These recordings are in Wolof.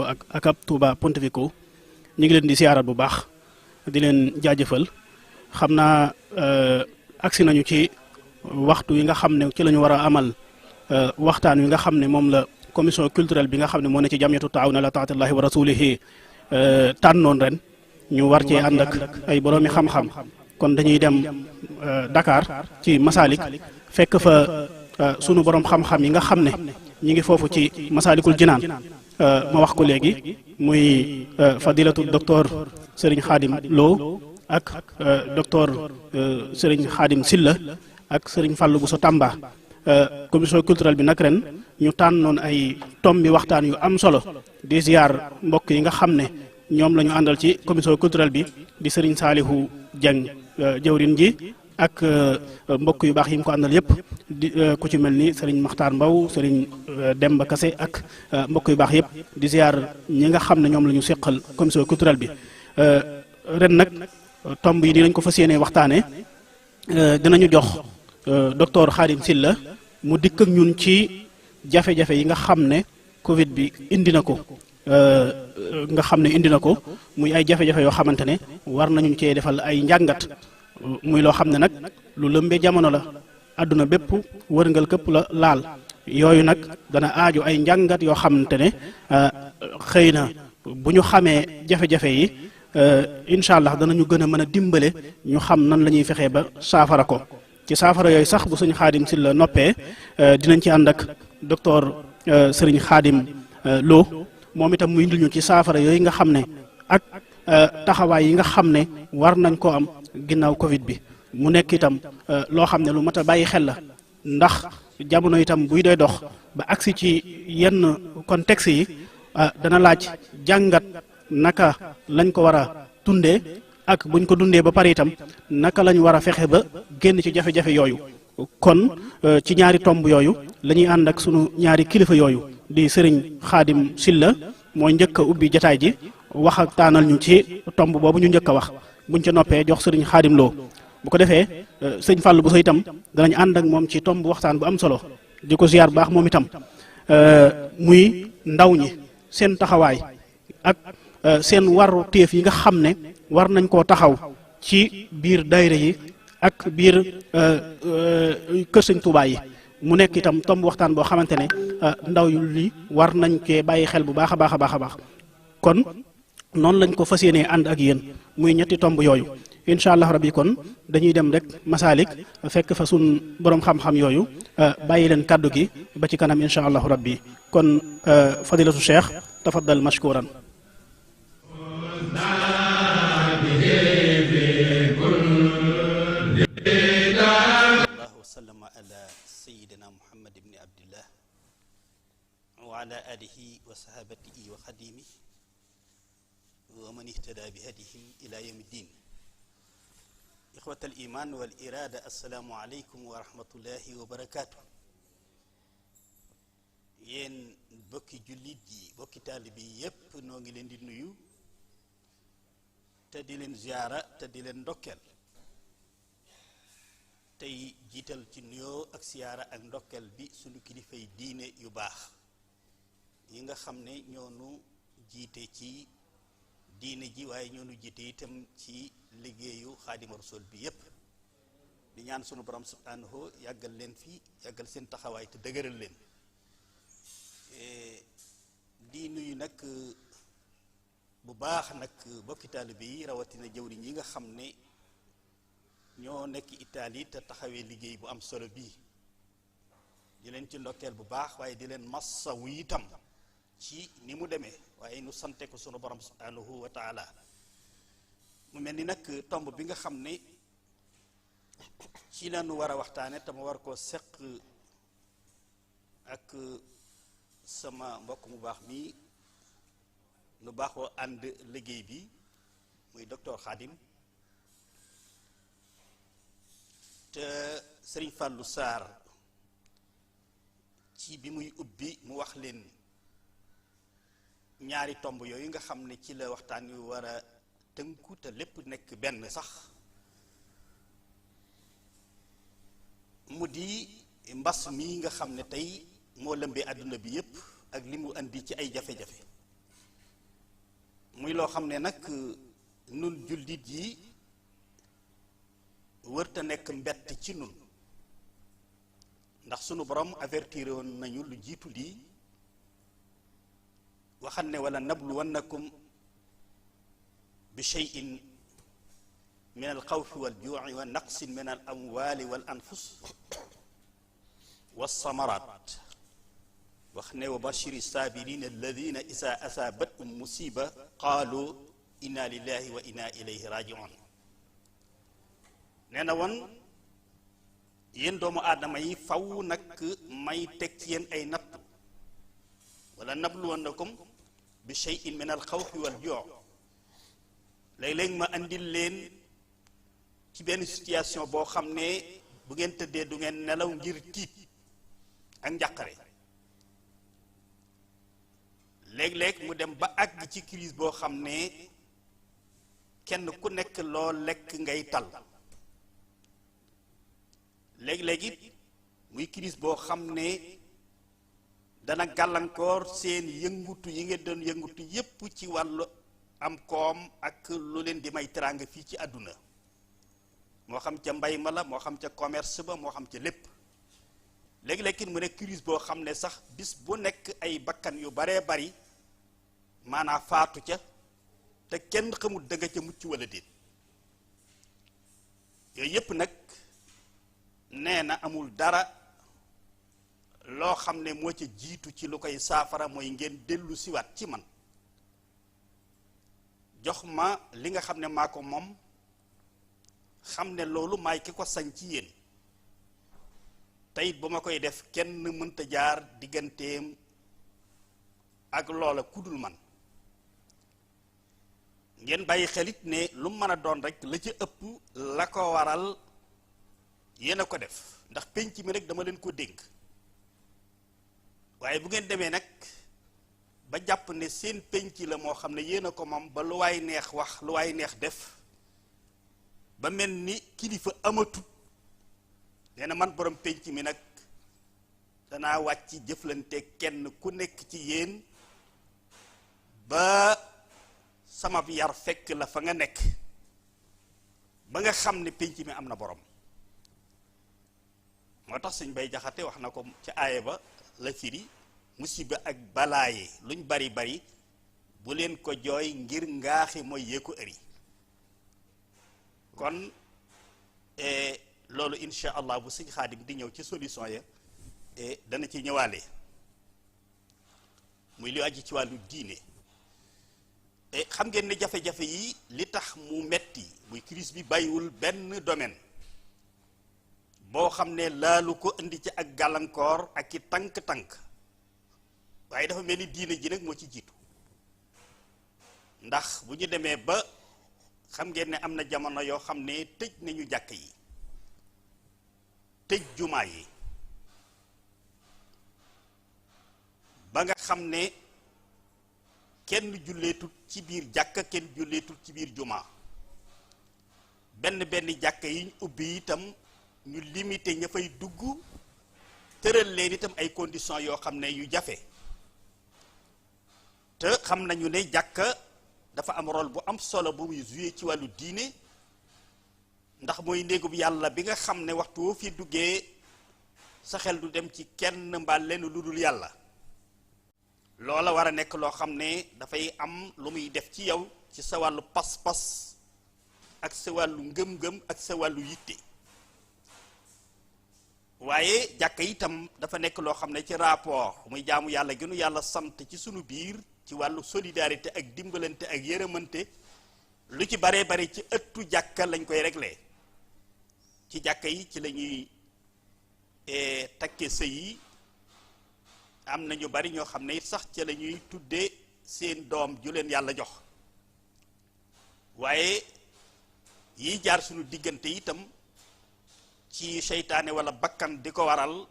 ak ab Touba Pontevico ñu ngi leen di siyaaral bu baax di leen jaajëfal xam naa agsi nañu ci waxtu yi nga xam ne ci la ñu war a amal waxtaan wi nga xam ne moom la commission culturelle bi nga xam ne moo ne ci jamiyatu taawun ala taatillahi wa rasulihi tànnoon ren ñu war cee ànd ak ay boroomi xam-xam kon dañuy dem Dakar ci Masalik fekk fa sunu borom xam-xam yi nga xam ne ñi ngi foofu ci Masalikul Jinaan ma wax ko léegi muy fadilatu docteur Serigne Khadim Lo ak docteur Serigne Khadim Silla ak Serigne Fallou Bousso Tamba commission culturelle bi nag ren ñu tànnoon ay tombi waxtaan yu am solo di ziar mbokk yi nga xam ne ñoom la ñu àndal ci commission culturelle bi di Serigne Salihu Dieng jëwrin ji ak mbokk yu baax yi mu ko àndal yëpp di ku ci mel ni Serigne Makhtar Mbaw Serigne Demba Kassé ak mbokk yu baax yëpp di ziar ñi nga xam ne ñoom la ñu seqal commission culturelle bi ren nag tomb yi dinañ ko fas yéene waxtaane dinañu jox docteur Khadim Silla mu dikk ak ñun ci jafe-jafe yi nga xam ne Covid bi indi na ko muy ay jafe-jafe yoo xamante ne war nañu cee defal ay njàngat muy loo xam ne nag lu lëmbee jamono la àdduna bépp wërngal këpp la laal yooyu nag dana aaju ay njàngat yoo xamante ne xëy na bu ñu xamee jafe-jafe yi incha allah danañu gën a mën a dimbale ñu xam nan la ñuy fexee ba saafara ko ci saafara yooyu sax bu sëñ Xaadim Silla noppee dinañ ci ànd ak docteur Sëriñ Xaadim Lo moom itam mu indil ñu ci saafara yooyu nga xam ne ak taxawaay yi nga xam ne war nañ koo am ginnaaw Covid bi mu nekk itam loo xam ne lu mat a bàyyi xel la ndax jamono itam buy doy dox ba agsi ci yenn contexte yi dana laaj jàngat naka lañ ko war a dundee ak buñ ko dundee ba pare itam naka lañ war a fexe ba génn ci jafe-jafe yooyu kon ci ñaari tomb yooyu la ñuy ànd ak sunu ñaari kilifa yooyu di Sëriñ Xaadim Silla mooy njëkk a ubbi jataay ji wax ak taanal ñu ci tomb boobu ñu njëkk a wax buñ ca noppee jox Sëriñ Xaadim Lo bu ko defee sëñ Fallou Bousso itam danañ ànd ak moom ci tomb waxtaan bu am solo di ko ziar baax moom itam muy ndaw ñi seen taxawaay ak seen waru téef yi nga xam ne war nañ koo taxaw ci biir daayira yi ak biir kër sëñ Tuubaa yi mu nekk itam tomb waxtaan boo xamante ne ndaw yu li war nañ cee bàyyi xel bu baax a baax a baax a baax kon noonu lañ ko fas yéenee ànd ak yéen muy ñetti tomb yooyu incha allah rabbi kon dañuy dem rek Masalik fekk fa sun borom xam-xam yooyu bàyyi leen kàddu gi ba ci kanam incha allah rabbi kon fadilatu cheikh tafaddal mashkuran wasallama ala sayidina muhammad ibni abdillah wa ala alihi wa sahabatihi wa xadimi wa man ihtada bi hadihim ila yawmi ddin ixwat al iman wal irada assalaamu aleykum wa rahmatullahi wa barakaatu. yéen bokki jullit yi bokki taalibi yépp noo ngi leen di nuyu te di leen ziyaara te di leen ndokkeel tey jiital ci nuyoo ak siyaara ak ndokkeel bi sunu kilifay diine yu baax yi nga xam ne ñoonu jiite ci diine ji waaye ñoonu jiite itam ci liggéeyu Xaadimu Rasuul bi yépp di ñaan sunu borom subhanahu yàggal leen fi yàggal seen taxawaay te dëgëral leen di nuyu nag bu baax nag bokki taalibe yi rawatina jëwriñ yi nga xam ne ñoo nekk Italie te taxawee liggéey bu am solo bii di leen ci ndokkeel bu baax waaye di leen massawu itam ci ni mu demee waaye nu sante ko sunu borom subhanahu wa taala mu mel ni nag tomb bi nga xam ne ci la nu war a waxtaane te ma war koo seq ak sama mbokk mu baax mi nu baaxoo ànd liggéey bi muy docteur Khadim te Sëriñ Fallou Sarr ci bi muy ubbi mu wax leen ñaari tomb yooyu nga xam ne ci la waxtaan wi war a tënku te lépp nekk benn sax mu di mbas mi nga xam ne tey moo lëmbee àdduna bi yépp ak li mu andi ci ay jafe-jafe loo xam ne nag nun jullit yi wërta nekk mbett ci nun ndax sunu borom avertir woon nañu lu jiitu lii waxal ne wala nabluwannakum bi shay'in min al xawfi wal juu'i wa naqsin min al amwali wal anfus was samarat wax ne wa bashiri sabirin alladina isa asabathum musiba qaalu inna lillahi wa inna ilayhi raji'un nee na woon yéen doomu aadama yi faw nag may teg ci yéen ay nattu wala nabluwannakum bi shay'in min al xawfi wal juu' léeg-léeg ma andil leen ci benn situation boo xam ne bu ngeen tëddee du ngeen nelaw ngir tiit ak njàqare léeg-léeg mu dem ba àgg ci crise boo xam ne kenn ku nekk loo lekk ngay tal léeg-léeg it muy crise boo xam ne dana gàllankoor seen yëngutu yi ngeen doon yëngutu yépp ci wàllu am koom ak lu leen di may teraanga fii ci àdduna moo xam ca mbay ma la moo xam ca commerce ba moo xam ca lépp léegi-léegi mu nekk crise boo xam ne sax bis bu nekk ay bakkan yu baree bari maanaam faatu ca te kenn xamul dëgg ca mucc wala déet yooyu yépp nag nee na amul dara loo xam ne moo ca jiitu ci lu koy saafara mooy ngeen dellu siwaat ci man jox ma li nga xam ne maa ko moom xam ne loolu maay ki ko sañ ci yéen teyit bu ma koy def kenn mënta jaar digganteem ak loola kudul man ngeen bàyyi xelit ne lu mën a doon rek la ca ëpp la ko waral yéen a ko def ndax penc mi rek dama leen ko dénk waaye bu ngeen demee nag ba jàpp ne seen penc la moo xam ne yéen a ko moom ba lu waay neex wax lu waay neex def ba mel ni kilifa amatut nee na man borom penc mi nag danaa wàcc jëflante kenn ku nekk ci yéen ba sama yar fekk la fa nga nekk ba nga xam ne penc mi am na borom moo tax Sëñ Bay Jaxate wax na ko ci aaya ba la firi musiba ak balaaye luñ bari bari bu leen ko jooy ngir ngaaxi mooy yee ko ëri kon loolu insha allah bu Sëñ Xaadim di ñëw ci solution ya dana ci ñëwaale muy lu aju ci wàllu diine xam ngeen ne jafe-jafe yi li tax mu metti muy crise bi bàyyiwul benn domaine boo xam ne laalu ko indi ci ak gàllankoor ak i tànk-tànk waaye dafa mel ni diine ji nag moo ci jiitu ndax bu ñu demee ba xam ngeen ne am na jamono yoo xam ne tëj nañu jàkk yi tëj jumaa yi ba nga xam ne kenn julleetut ci biir jàkka kenn julleetut ci biir jumaa benn jàkka yi ñu ubbi itam ñu limité ña fay dugg tëral leen itam ay conditions yoo xam ne yu jafe te xam nañu ne jàkka dafa am rôle bu am solo bu muy joué ci wàllu diine ndax mooy néegub yàlla bi nga xam ne waxtu woo fi duggee sa xel du dem ci kenn mbaa lenn lu dul yàlla loola war a nekk loo xam ne dafay am lu muy def ci yow ci sa wàllu pas-pas ak sa wàllu ngëm-ngëm ak sa wàllu yitte waaye jàkka itam dafa nekk loo xam ne ci rapport muy jaamu yàlla gënu yàlla sant ci sunu biir ci wàllu solidarité ak dimbalante ak yërëmante lu ci baree bare ci ëttu jàkka lañ koy réglé ci jàkka yi ci la ñuy takke sëy yi am na ñu bari ñoo xam ne it sax ci la ñuy tuddee seen doom ju leen yàlla jox waaye yi jaar sunu diggante itam ci seytaane wala bakkan di ko waral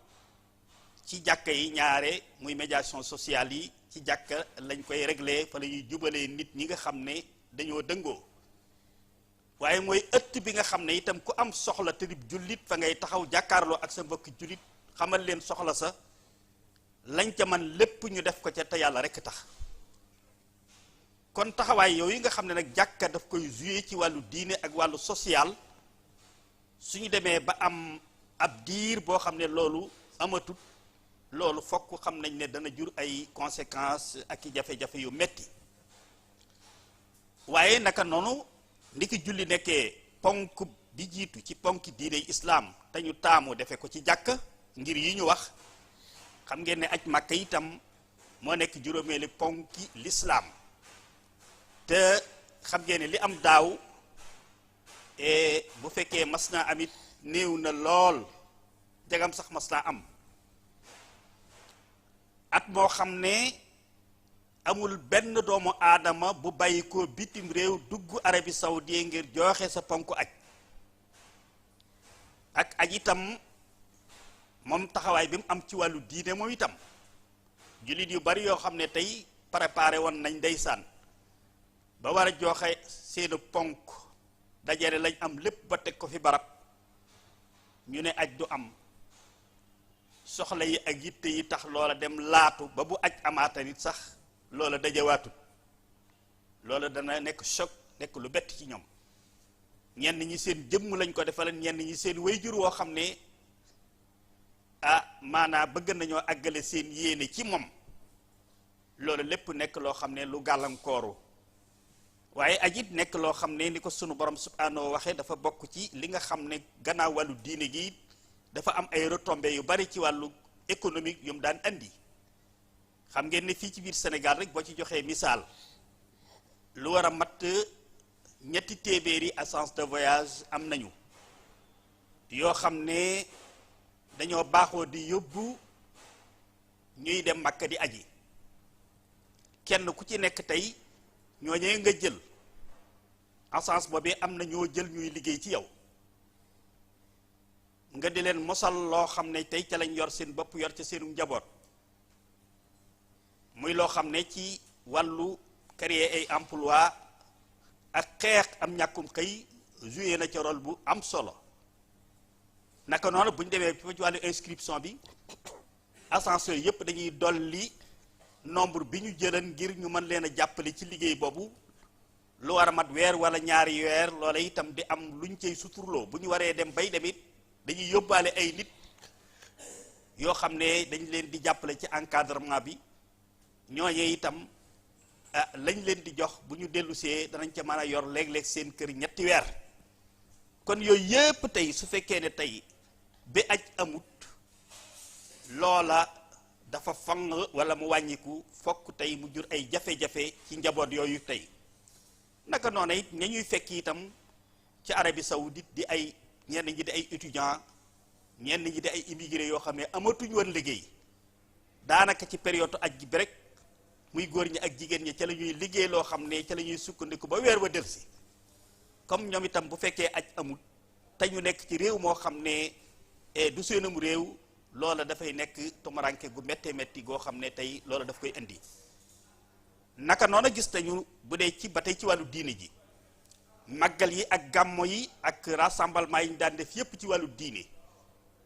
ci jàkka yi ñaare muy médiation sociale yi ci jàkka lañ koy réglé fa la ñuy jubalee nit ñi nga xam ne dañoo dëngoo waaye mooy ëtt bi nga xam ne itam ku am soxla te di jullit fa ngay taxaw jàkkaarloo ak sa mbokki jullit xamal leen soxla sa lañ ca man lépp ñu def ko ca te yàlla rekk tax kon taxawaay yooyu nga xam ne nag jàkka daf koy jouer ci wàllu diine ak wàllu social suñu demee ba am ab diir boo xam ne loolu amatut loolu fokk xam nañ ne dana jur ay conséquences ak i jafe-jafe yu metti waaye naka noonu ndiki julli nekkee ponk bi jiitu ci ponki diine islaam te ñu taamu defe ko ci jàkk ngir yi ñu wax xam ngeen ne aj Màkka itam moo nekk juróomeeli ponki lislaam te xam ngeen ne li am daaw bu fekkee mas naa amit néew na lool jagam sax mas naa am at moo xam ne amul benn doomu aadama bu bàyyi ko bitim réew dugg Arabie Saoudite ngir joxe sa ponk aj ak aj itam moom taxawaay bi mu am ci wàllu diine moom itam jullit yu bari yoo xam ne tey préparé woon nañ ndeysaan ba war a joxe seeni ponk dajale lañ am lépp ba teg ko fi barab ñu ne aj du am soxla yi ak yitte yi tax loola dem laatu ba bu aj amaata nit sax loola dajawaatut loola dana nekk choc nekk lu bett ci ñoom ñenn ñi seen jëmm lañ ko defal ñenn ñi seen wayjur woo xam ne maanaa bëgg nañoo àggale seen yéene ci moom loolu lépp nekk loo xam ne lu gàllankooru waaye ajit nekk loo xam ne ni ko sunu borom subhanahu waxee dafa bokk ci li nga xam ne gannaaw wàllu diine gi dafa am ay retombées yu bari ci wàllu économique yu mu daan andi xam ngeen ne fii ci biir Sénégal rek boo ci joxee misaal lu war a mat ñetti téeméeri agence de voyage am nañu yoo xam ne dañoo baaxoo di yóbbu ñuy dem Makka di aji kenn ku ci nekk tey ñooñee nga jël agence boobee am na ñoo jël ñuy liggéey ci yow nga di leen mosal loo xam ne tey ca lañ yor seen bopp yor ca seenu njaboot muy loo xam ne ci wàllu créer ay emploi ak xeex am ñàkkum xëy joué na ca rôle bu am solo naka noonu bu ñu demee ci wàllu inscription bi agence yooyu yëpp dañuy dolli nombre bi ñu jëlan ngir ñu mën leen a jàppale ci liggéey boobu lu war a mat weer wala ñaari weer loola itam di am luñ cay suturloo bu ñu waree dem bay demit dañuy yóbbaale ay nit yoo xam ne dañ leen di jàppale ci encadrement bi ñooñee itam lañ leen di jox bu ñu dellusee danañ ca mën a yor léeg-léeg seen kër ñetti weer kon yooyu yépp tey su fekkee ne tey bi aj amut loola dafa fang wala mu wàññiku fokk tey mu jur ay jafe-jafe ci njaboot yooyu tey naka noonu it ña ñuy fekk itam ci Arabie Saoudite di ay ñenn ñi di ay étudiants ñenn ñi di ay immigrés yoo xam ne amatuñ woon liggéey daanaka ci période aj gi bi rek muy góor ñi ak jigéen ñi ca la ñuy liggéey loo xam ne ca la ñuy sukkandiku ba weer wa delsi comme ñoom itam bu fekkee aj amul te ñu nekk ci réew moo xam ne du seenum réew loola dafay nekk tumaranke gu méttee métti goo xam ne tey loola daf koy indi naka noonu gis nañu bu dee ci ba tey ci wàllu diine ji màggal yi ak gàmmo yi ak rassemblement yi ñu daan def yépp ci wàllu diine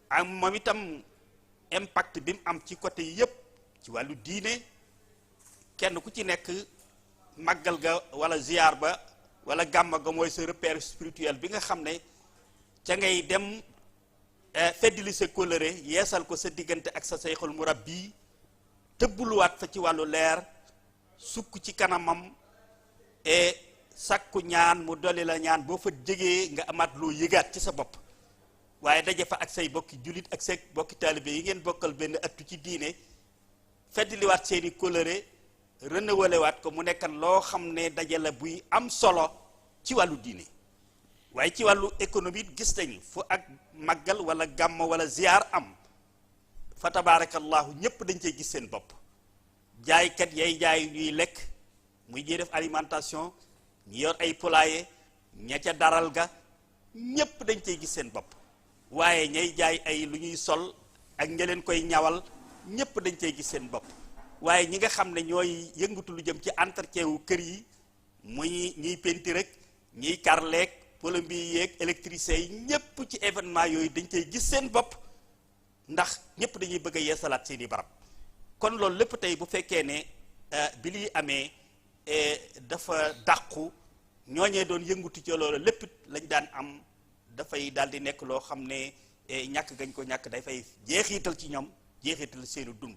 ak moom itam impact bi mu am ci côté yépp ci wàllu diine kenn ku ci nekk màggal ga wala ziar ba wala gàmma ga mooy sa repère spirituel bi nga xam ne ca ngay dem feddili sa kóllëre yeesal ko sa diggante ak sa sayxul murabbi tëbbuluwaat fa ci wàllu leer sukk ci kanamam sàkku ñaan mu dolli la ñaan boo fa jegee nga amaat loo yëgaat ci sa bopp waaye daje fa ak say bokki jullit ak say bokki taalibe yi ngeen bokkal benn attu ci diine feddiliwaat seeni kóllëre renewalewaat ko mu nekkan loo xam ne daje la buy am solo ci wàllu diine waaye ci wàllu économie gis nañu fu ak màggal wala gàmmo wala ziar am fa tabaarakallahu ñépp dañ cey gis seen bopp jaaykat yay jaay ñuy lekk muy ñuy def alimentation ñi yor ay poulailler ña ca daral ga ñépp dañ cey gis seen bopp waaye ñay jaay ay lu ñuy sol ak ña leen koy ñawal ñépp dañ cey gis seen bopp waaye ñi nga xam ne ñooy yëngatu lu jëm ci entretien wu kër yi muy ñiy penti rek ñiy karleeg plombier yeeg électricien yi ñépp ci événement yooyu dañ cey gis seen bopp ndax ñépp dañuy bëgg a yeesalaat seeni barab kon loolu lépp tey bu fekkee ne bi liy amee dafa dàqu ñooñee doon yëngutu ci loolu lépp lañ daan am dafay daal di nekk loo xam ne ñàkk gañ ko ñàkk dafay jeexital ci ñoom jeexital seenu dund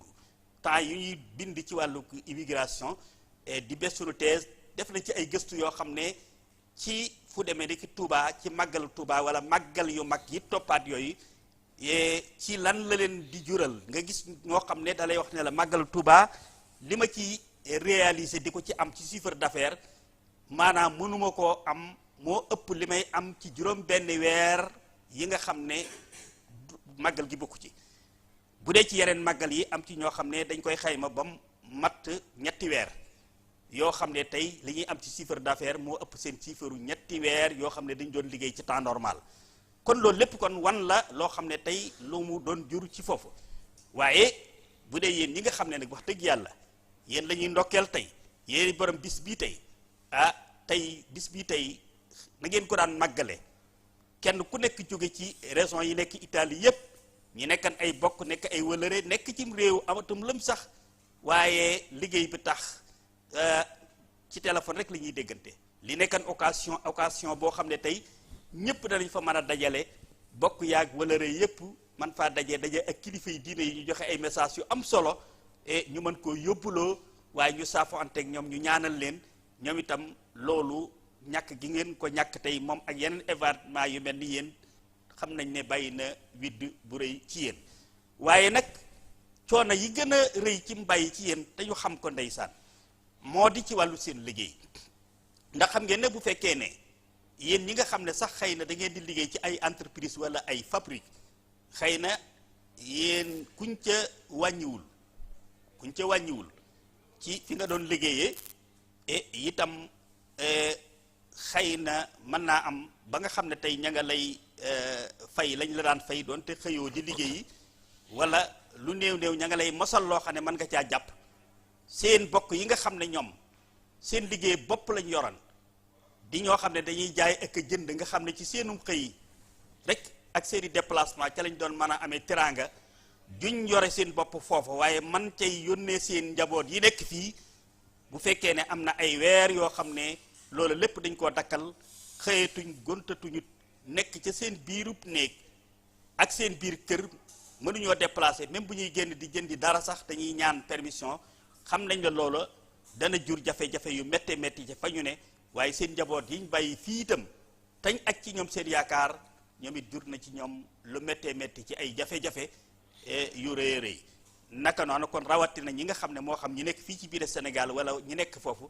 temps yu ñuy bind ci wàllu immigration di bes sunu thèse def nañ ci ay gëstu yoo xam ne ci fu demee ni ki Touba ci màggal Touba wala màggal yu mag yi toppaat yooyu ci lan la leen di jural nga gis ñoo xam ne da lay wax ne la màggal Touba li ma ci réaliser di ko ci am ci chiffre d'affaires maanaam mënuma koo am moo ëpp li may am ci juróom benn weer yi nga xam ne màggal gi bokku ci bu dee ci yeneen màggal yi am ci ñoo xam ne dañ koy xayma ba mat ñetti weer yoo xam ne tey li ñuy am ci chiffre d'affaires moo ëpp seen chiffre ñetti weer yoo xam ne dañ doon liggéey ci temps normal kon loolu lépp kon wan la loo xam ne tey lu mu doon jur ci foofu waaye bu dee yéen ñi nga xam ne nag wax dëgg yàlla yéen la ñuy ndokkeel tey yéen borom bis bii tey tey bis bii tey na ngeen ko daan màggale kenn ku nekk jóge ci région yi nekk Italie yépp ñi nekkan ay bokk nekk ay wëlëre nekk ci réew amatum lëm sax waaye liggéey bi tax ci téléphone rek la ñuy déggante li nekkan occasion boo xam ne tey ñëpp danañ fa mën a dajale bokk yaag wëlëre yépp man faa daje ak kilifa yi diine yi ñu joxe ay message yu am solo et ñu mën koo yóbbuloo waaye ñu saafo anteeg ñoom ñu ñaanal leen ñoom itam loolu ñàkk gi ngeen ko ñàkk tey moom ak yeneen événement yu mel ni yéen xam nañ ne bàyyi na widd bu rëy ci yéen waaye nag coono yi gën a rëy ci mbàyyi ci yéen te ñu xam ko ndeysaan moo di ci wàllu seen liggéey ndax xam ngeen ne bu fekkee ne yéen ñi nga xam ne sax xëy na da ngeen di liggéey ci ay entreprise wala ay fabrique xëy na yéen kuñ ca wàññiwul ci fi nga doon liggéeyee et itam xëy na mën naa am ba nga xam ne tey ña nga lay fay lañ la daan fay doon te xëyoo di liggéeyi wala lu néew ña nga lay mosal loo xam ne mën nga caa jàpp seen bokk yi nga xam ne ñoom seen liggéey bopp lañ yoran di ñoo xam ne dañuy jaay ak jënd nga xam ne ci seenum xëy rek ak seeni déplacement ca lañ doon mën a amee teraanga juñ yore seen bopp foofu waaye man cay yónnee seen njaboot yi nekk fii bu fekkee ne am na ay weer yoo xam ne loolu lépp dañ koo dakkal xëyatuñ gontatuñu nekk ca seen biirub néeg ak seen biir kër mënuñoo déplacer même bu ñuy génn di jëndi dara sax dañuy ñaan permission xam nañ la loola dana jur jafe-jafe yu métte métti ca fa ñu ne waaye seen njaboot yiñ bàyyi fii itam tañ ak ci ñoom seen yaakaar ñoom it jur na ci ñoom lu métte métti ci ay jafe-jafe yu rëy rëy naka noonu kon rawatina ñi nga xam ne moo xam ñi nekk fii ci biir Sénégal wala ñi nekk foofu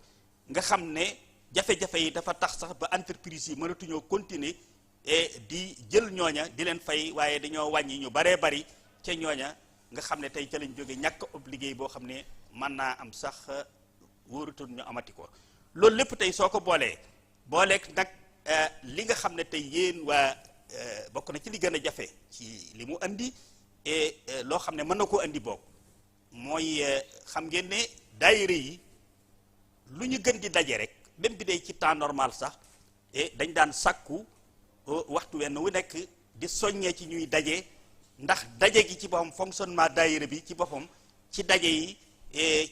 nga xam ne jafe-jafe yi dafa tax sax ba entreprise yi mënatuñoo continuer di jël ñooña di leen fay waaye dañoo wàññi ñu baree bari ca ñooña nga xam ne tey ca lañ jóge ñàkk obligé boo xam ne mën naa am sax wóorutul ñu amati ko loolu lépp tey soo ko booleeg nag li nga xam ne tey yéen waa bokk na ci li gën a jafe ci li mu andi loo xam ne mën na koo andi boog mooy xam ngeen ne daayira yi lu ñu gën di daje rek même bi day ci temps normal sax dañ daan sàkku waxtu wenn wu nekk di soññee ci ñuy daje ndax daje gi ci boppam fonctionnement daayira bi ci boppam ci daje yi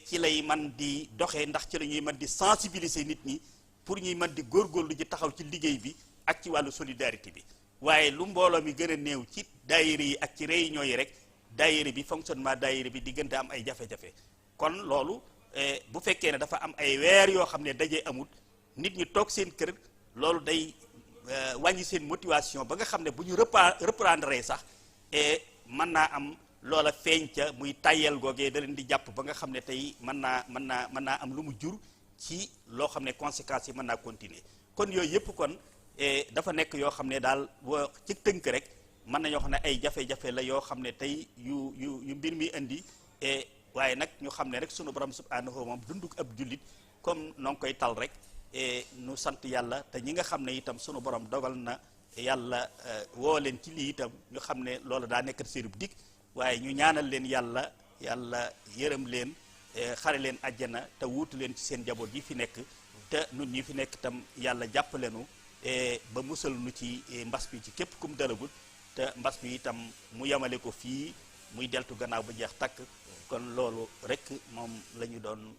ci lay man di doxee ndax ci la ñuy mën di sensibiliser nit ñi pour ñuy mën di góorgóorlu ji taxaw ci liggéey bi ak ci wàllu solidarité bi waaye lu mbooloo mi gën a néew ci daayira yi ak ci réunion yi rek daayira bi fonctionnement daayira bi di gën di am ay jafe-jafe kon loolu bu fekkee ne dafa am ay weer yoo xam ne daje amut nit ñi toog seen kër loolu day wàññi seen motivation ba nga xam ne bu ñu reprendre sax mën naa am loola feeñ ca muy tàyyel googee da leen di jàpp ba nga xam ne tey mën naa am lu mu jur ci loo xam ne conséquences yi mën naa continuer kon yooyu yëpp kon dafa nekk yoo xam ne daal boo ci tënk rek mën nañoo xam ne ay jafe-jafe la yoo xam ne tey yu mbir mi indi waaye nag ñu xam ne rek sunu borom subhanahu moom dunduk ab jullit comme noo ngi koy tal rek nu sant yàlla te ñi nga xam ne itam sunu borom dogal na yàlla woo leen ci lii itam ñu xam ne loolu daa nekkat seenub dig waaye ñu ñaanal leen yàlla yërëm leen xare leen àjjana te wuutu leen ci seen njaboot yi fi nekk te nun ñi fi nekk itam yàlla jàppalenu ba musal nu ci mbas bi ci képp kum dalagut te mbas bi itam mu yemale ko fii muy deltu gannaaw ba jeex takk kon loolu rek moom la ñu doon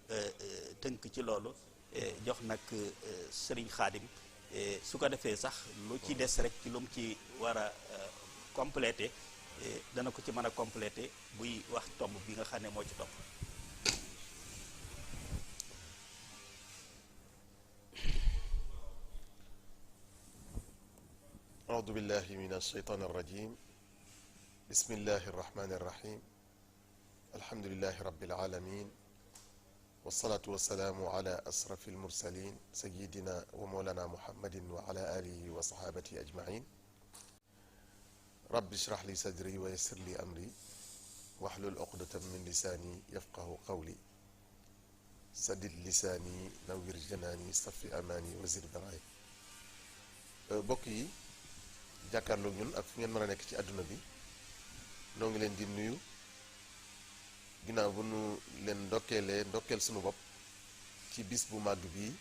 tënk ci loolu jox nag sëriñ Xaadim su ko defee sax lu ci des rek ci lu mu ci war a complété dana ko ci mën a complété buy wax tomb bi nga xam ne moo ci topp. أعوذ بالله من الشيطان الرجيم بسم الله الرحمن الرحيم الحمد لله رب العالمين والصلاة والسلام على أشرف المرسلين سيدنا ومولانا محمد وعلى آله وصحابته أجمعين رب اشرح لي صدري ويسر لي أمري واحلل عقدة من لساني يفقه قولي سدد لساني نوّر جناني صفي أماني وزد براي bokk yi jàkkaarloog ñun ak fu ngeen mën a nekk ci àdduna bi noo ngi leen di nuyu ginnaaw bu nu leen ndokkeel sunu bopp ci bis bu màgg bii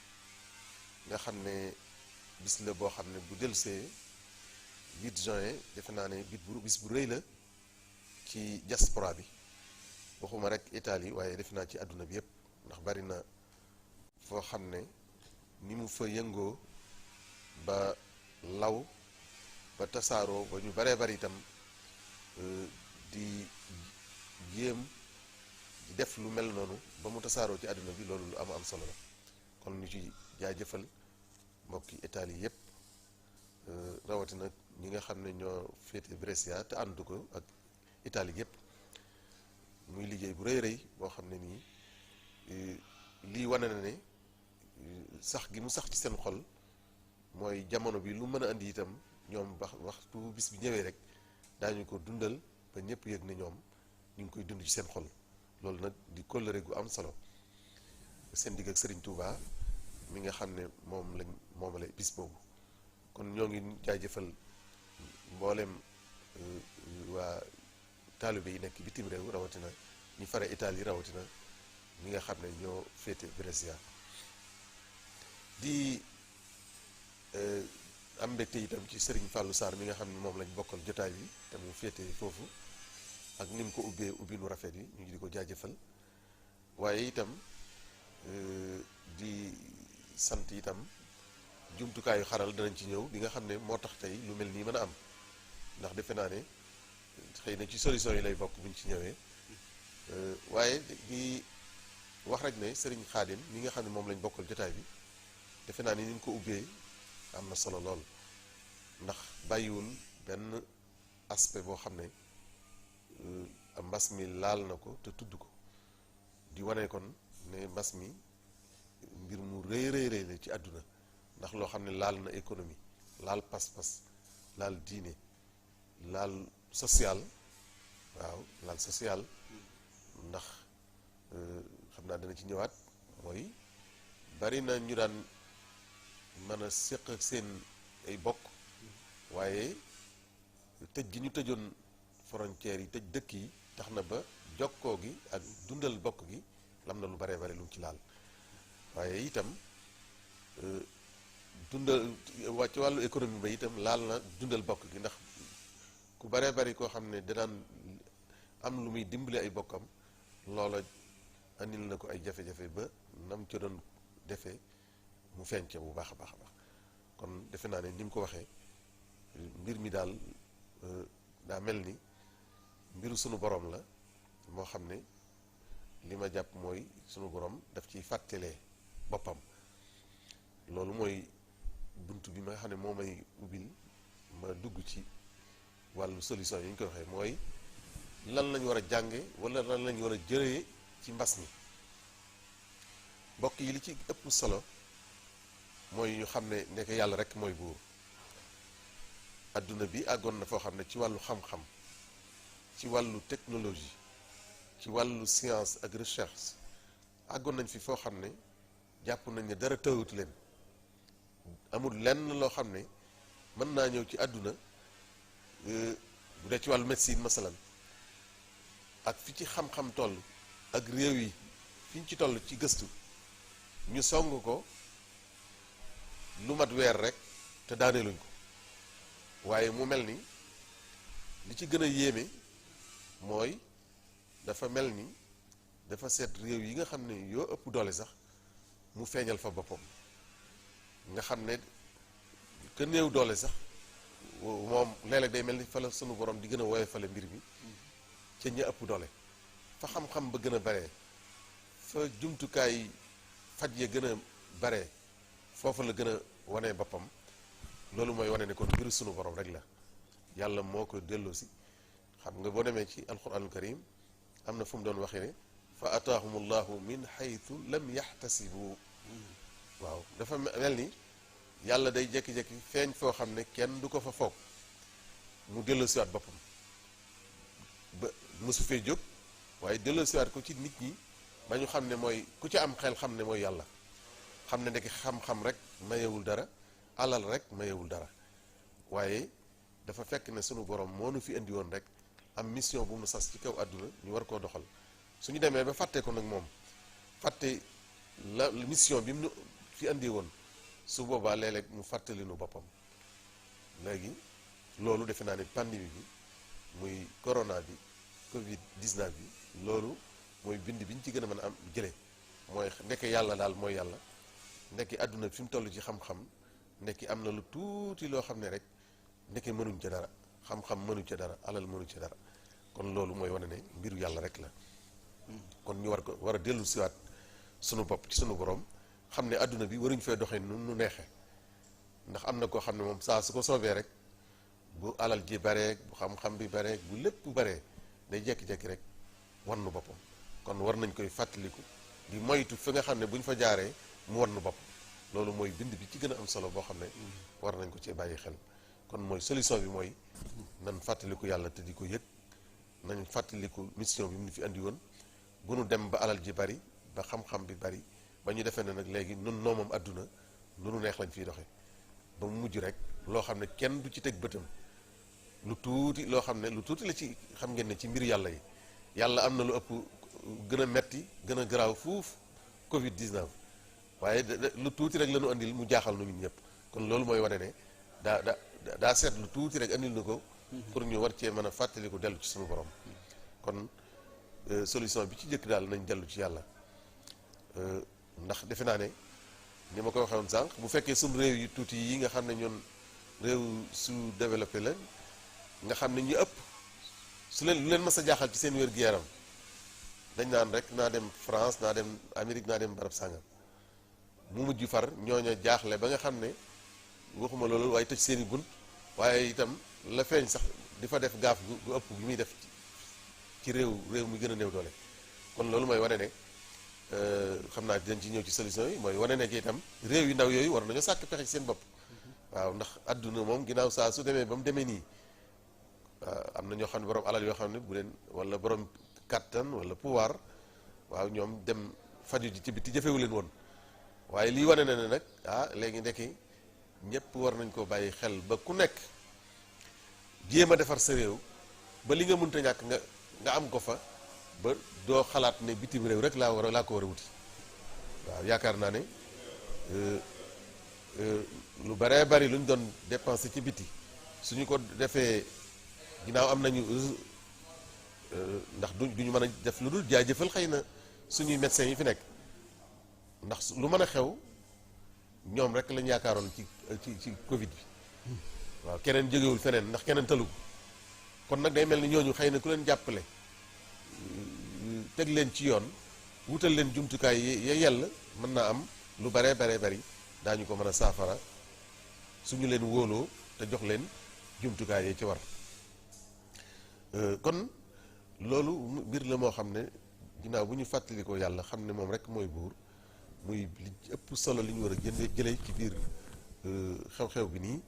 nga xam ne bis la boo xam ne bu delsee 8 juin defe naa ne bis bu rëy la ci diaspora bi waxuma rek Italie waaye defe naa ci àdduna bi yépp ndax bari na foo xam ne ni mu fa yëngoo ba law ba tasaaroo ba ñu baree bari itam di jéem di def lu mel noonu ba mu tasaaroo ci àdduna bi loolu lu am solo la kon ñu ci jaajëfal mbokki Italie yépp rawatina ñi nga xam ne ñoo féete Brescia te ànd ko ak Italie yépp muy liggéey bu rëy rëy boo xam ne nii lii wane na ne sax gi mu sax ci seen xol mooy jamono bi lu mën a andi itam ñoom waxtu bis bi ñëwee rek daañu ko dundal ba ñëpp yëg ne ñoom ñu ngi koy dund ci seen xol loolu nag di kóllëre gu am solo seen digg ak Serigne Touba mi nga xam ne moomale bis boobu kon ñoo ngi jaajëfal mboolem waa taalibe yi nekk bitim réew rawatina ñi fare Italie rawatina ñi nga xam ne ñoo féete Brescia di am mbégte itam ci Serigne Fallou Sarr mi nga xam ne moom lañ bokkal jotaay bi te mu féete foofu ak ni mu ko ubbi nu rafet yi ñu ngi di ko jaajëfal waaye itam di sant itam jumtukaayu xaral danañ ci ñëw bi nga xam ne moo tax tey lu mel nii mën a am ndax defe naa ne xëy na ci solution yi lay bokk buñ ci ñëwee waaye di wax rek ne Serigne Khadim mi nga xam ne moom lañ bokkal jotaay bi defe naa ni ñu ko ubbee am na solo lool ndax bàyyiwul benn aspect boo xam ne mbas mi laal na ko te tudd ko di wane kon ne mbas mi mbir mu rëy la ci àdduna ndax loo xam ne laal na économie laal pas-pas laal diine laal social waaw laal social ndax xam naa dana ci ñëwaat mooy bari na ñu daan mën a séq ak seen ay bokk waaye tëj gi ñu tëjoon frontières yi tëj dëkk yi tax na ba jokkoo gi ak dundal bokk gi lam na lu bare bare lu mu ci laal waaye itam dundal ci wàllu économie ba itam laal na dundal bokk gi ndax ku bare bari koo xam ne danaan am lu muy dimbali ay bokkam loola andil na ko ay jafe-jafe ba nam ca doon defee mu feeñce bu baax a baax kon defe naa ne ni mu ko waxee mbir mi daal daa mel ni mbiru sunu borom la moo xam ne li ma jàpp mooy sunu borom daf ciy fàttalee boppam loolu mooy bunt bi ma nga xam ne moo may ubbil ma dugg ci wàllu solution yi ñu koy waxee mooy lan lañu war a jànge wala lan lañu war a jëlee ci mbas mi mbokk yi li ci ëpp solo mooy ñu xam ne nekk yàlla rek mooy buur adduna bi àggoon na foo xam ne ci wàllu xam-xam ci wàllu technologie ci wàllu science ak recherche àggoon nañ fi foo xam ne jàpp nañ ne dara tëwut leen amul lenn loo xam ne mën naa ñëw ci àdduna bu dee ci wàllu médecine masalan ak fi ci xam-xam toll ak réew yi fi ñu ci toll ci gëstu ñu song ko lu mat weer rek te daaneeluñ ko waaye mu mel ni li ci gën a yéeme mooy dafa mel ni dafa seet réew yi nga xam ne yoo ëpp doole sax mu feeñal fa boppam nga xam ne que néew doole sax moom léeg-léeg day mel ni fa la sunu borom di gën a woye fale mbir mi ca ña ëpp doole fa xam-xam ba gën a bare fa jumtukaay faj ya gën a bare foofu la gën a wane boppam loolu mooy wane ne kon mbiru sunu borom rek la yàlla moo ko delloosi xam nga boo demee ci alquranul karim am na fu mu doon waxee ne fa ataahumullahu min haythu lam yaxtasibu waaw dafa mel ni yàlla day jékki-jékki feeñ foo xam ne kenn du ko fa foog mu delloosiwaat boppam ba mosu fee jóg waaye delloosiwaat ko ci nit ñi ba ñu xam ne mooy ku ci am xel xam ne mooy yàlla xam ne ndekki xam-xam rek mayewul dara alal rek mayewul dara waaye dafa fekk ne sunu borom moo nu fi indi woon rek am mission bu mu sas ci kaw àdduna ñu war koo doxal suñu demee ba fàtte ko nag moom fàtte la mission bi mu fi indi woon su boobaa léeg-léeg mu fàttali nu boppam léegi loolu defe naa ne pandémie bi muy corona bi Covid 19 bi loolu mooy bind bi ñu ci gën a mën a am jële mooy ndeke yàlla daal mooy yàlla ndeke àdduna fi mu toll ci xam-xam ndeke am na lu tuuti loo xam ne rek ndeke mënuñ ca dara xam-xam mënuñ ca dara alal mënuñ ca dara kon loolu mooy wane ne mbiru yàlla rek la kon ñu war a dellu siwaat sunu bopp ci sunu borom xam ne àdduna bi waruñ fee doxee nu neexe ndax am na koo xam ne moom saa su ko soobee rek bu alal ji bareeg bu xam-xam bi bareeg bu lépp baree day jekki-jekki rek wan nu boppam kon war nañ koy fàttaliku di moytu fi nga xam ne bu ñu fa jaaree mu wan nu bopp loolu mooy bind bi ci gën a am solo boo xam ne war nañ ko ci bàyyi xel kon mooy solution bi mooy nan fàttaliku yàlla te di ko yëg nañ fàttaliku mission bi mu fi andi woon bu nu dem ba alal ji bari ba xam-xam bi bari ba ñu defee ne nag léegi nun noo moom àdduna lu nu neex lañ fiy doxe ba mu mujj rek loo xam ne kenn du ci teg bëtam lu tuuti loo xam ne lu tuuti la ci xam ngeen ne ci mbir yàlla yi yàlla am na lu ëpp gën a metti gën a garaaw fuuf Covid 19 waaye lu tuuti rek la ñu andil mu jaaxal nu ñun ñëpp kon loolu mooy wane ne daa seet lu tuuti rek andil na ko pour ñu war cee mën a fàttaliku dellu ci suñu borom kon solution bi ci njëkk daal nañ dellu ci yàlla ndax defe naa ne ni ma ko waxee woon sànq bu fekkee suñu réew yi tuuti yi nga xam ne ñoon réew su développé la nga xam ne ñu ëpp su leen lu leen mas a jaaxal ci seen wér-gu-yaram dañ naan rek naa dem France naa dem Amérique naa dem barab sàngam mu mujj far ñooña jaaxle ba nga xam ne waxuma loolu waaye tëj seeni bunt waaye itam la feeñ sax di fa def gaaf gu ëpp bi muy def ci réew mu gën a néew doole kon loolu mooy wane ne xam naa dinañ ci ñëw ci solution yi mooy wane ne ki itam réew yu ndaw yooyu war nañoo sàkk pexe ci seen bopp waaw ndax adduna moom ginnaaw saa su demee ba mu demee nii am na ñoo xam ne borom alal yoo xam ne bu leen wala borom kattan wala pouvoir waaw ñoom dem faju ji ci biti jëfewu leen woon waaye lii wane na ne nag léegi ndekki ñëpp war nañ ko bàyyi xel ba ku nekk jéem a defar sa réew ba li nga mënta ñàkk nga am ko fa ba doo xalaat ne bitim réew rek laa ko war a wuti waaw yaakaar naa ne lu baree bari lu ñu doon dépensé ci biti suñu ko defee ginnaaw am nañu ndax duñu mën a def lu dul jaajëfal xëy na suñuy médecins yi fi nekk ndax lu mën a xew ñoom rek lañ yaakaaroon ci Covid bi waaw keneen jógewul feneen ndax keneen talu kon nag day mel ni ñooñu xëy na ku leen jàppale teg leen ci yoon wutal leen jumtukaay ya yell mën naa am lu baree bari daañu ko mën a saafara suñu leen wóoloo te jox leen jumtukaay yi ci war kon loolu mbir la moo xam ne ginnaaw bu ñu fàttalikoo yàlla xam ne moom rek mooy buur muy li ëpp solo li ñu war a jëlee ci biir xew-xew bi nii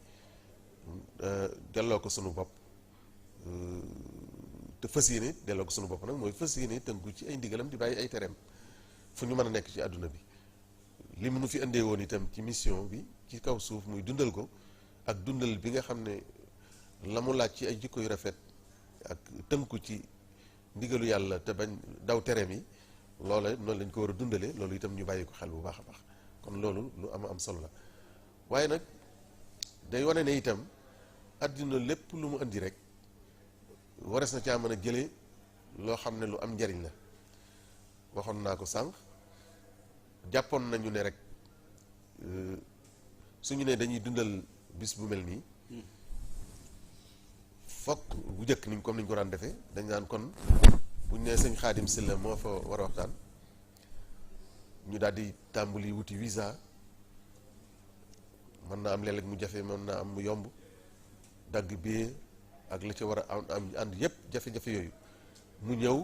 delloo ko sunu bopp te fas yéene delloo ko sunu bopp nag mooy fas yéene tënku ci ay ndigalam di bàyyi ay tereem fu ñu mën a nekk ci àdduna bi li mu nu fi indee woon itam ci mission bi ci kaw suuf muy dundal ko ak dundal bi nga xam ne la mu laaj ci ay jikko yu rafet ak tënku ci ndigalu yàlla te bañ daw tereem yi loola noonu lañ ko war a dundale loolu itam ñu bàyyi ko xel bu baax a baax kon loolu lu am solo la waaye nag day wane ne itam àddina lépp lu mu indi rek wares na caa mën a jëlee loo xam ne lu am njariñ la waxoon naa ko sànq jàppoon nañu ne rek suñu ne dañuy dundal bis bu mel nii fokk bu njëkk niñ comme niñ ko daan defee dañ naan kon buñ ne sëñ Xaadim Sylla moo fa war a waxtaan ñu daal di tàmbali wuti visa mën naa am léeg-léeg mu jafe mën naa am mu yomb dagg billet ak la ca war a am ànd yépp jafe-jafe yooyu mu ñëw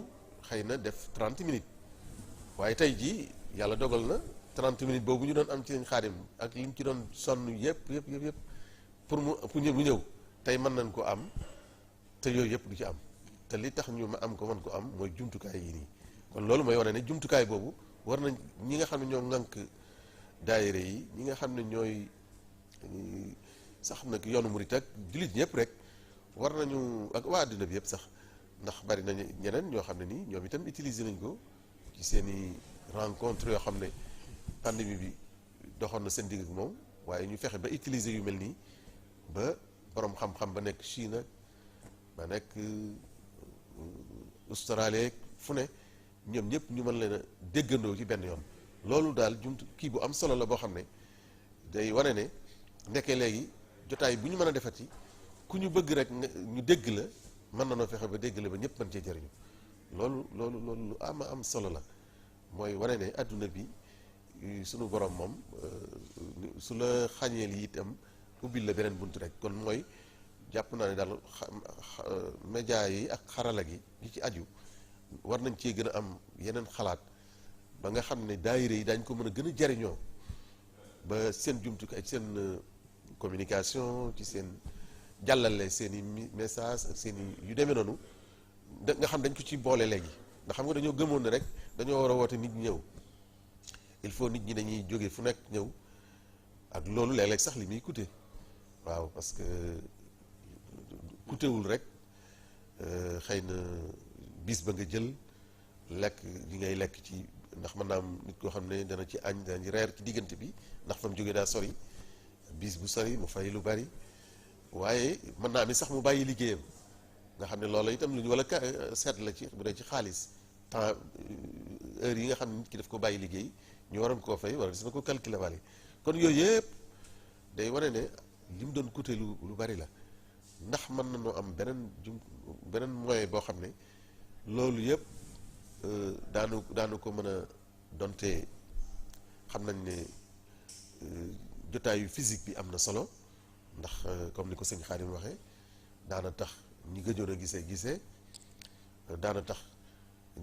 xëy na def 30 minutes waaye tey jii yàlla dogal na 30 minutes boobu ñu doon am ci sëñ Xaadim ak liñ ci doon sonn yépp pour mu ñëw tey mën nañ ko am te yooyu yëpp du ci am te li tax ñu ma am ko mën ko am mooy jumtukaay yi nii kon loolu mooy wane ne jumtukaay boobu war nañ ñi nga xam ne ñoo ŋànk daayira yi ñi nga xam ne ñooy sax nag yoonu murit ak jullit ñëpp rek war nañu ak waa àddina bi yëpp sax ndax bari nañu ñeneen ñoo xam ne nii ñoom itam utiliser nañ ko ci seeni rencontre yoo xam ne pandémie bi doxoon na seen digg ak moom waaye ñu fexe ba utiliser yu mel nii ba borom xam-xam ba nekk Chine ba nekk Australie fu ne ñoom ñëpp ñu mën leen a déggandoo ci benn yoon loolu daal jumtu kii bu am solo la boo xam ne day wane ne nekkee léegi jotaay bu ñu mën a defati ku ñu bëgg rek ñu dégg la mën na noo fexe ba dégg la ba ñëpp mën cee jëriñu loolu lu am solo la mooy wane ne adduna bi sunu borom moom su la xañee lii itam ubbil la beneen bunt rek kon mooy jàpp naa ne daal média yi ak xarala gi yi ci aju war nañ cee gën a am yeneen xalaat ba nga xam ne daayira yi dañ ko mën a gën a jariñoo ba seen jumtukaay seen communication ci seen jàllale seen i message ak seen i yu demee noonu nga xam dañ ko ci boole léegi ndax xam nga dañoo gëmoon ne rek dañoo war a woote nit ñi ñëw il faut nit ñi dañuy jóge fu nekk ñëw ak loolu léeg-léeg sax li muy coûter waaw parce que coûtewul rek xëy na bis ba nga jël lekk li ngay lekk ci ndax mën naa am nit koo xam ne dana ci añ dana ci reer ci diggante bi ndax fa mu jógee daa sori bis bu sori mu fay lu bari waaye mën naa am sax mu bàyyi liggéeyam nga xam ne loolu itam lu ñu wala seet la ci bu dee ci xaalis temps heure yi nga xam ne nit ki daf ko bàyyi liggéey ñu waroon koo fay wala des na ko calculer wale kon yooyu yëpp day wane ne li mu doon coûter lu bari la ndax mën nañoo am beneen moyen boo xam ne loolu yëpp daanu ko mën a donte xam nañ ne jotaayu physique bi am na solo ndax comme ni ko sëñ Xaadim waxee daana tax ñi gëjoon a gisee daana tax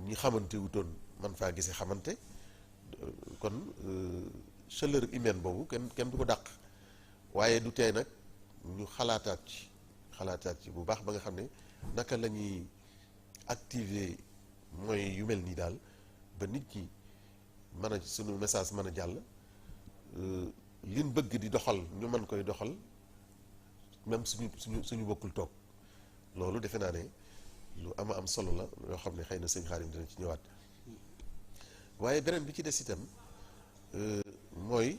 ñi xamante wutoon man faa gisee xamante kon chaleur humaine boobu kenn du ko dàq waaye du tee nag ñu xalaataat ci bu baax ba nga xam ne naka la ñuy activer moyens yu mel nii daal ba nit ñi mën a sunu message mën a jàll liñ bëgg di doxal ñu mën koy doxal même suñu bokkul toog loolu defe naa ne lu am solo la yoo xam ne xëy na sëñ Xaadim dina ci ñëwaat waaye beneen bi ci des itam mooy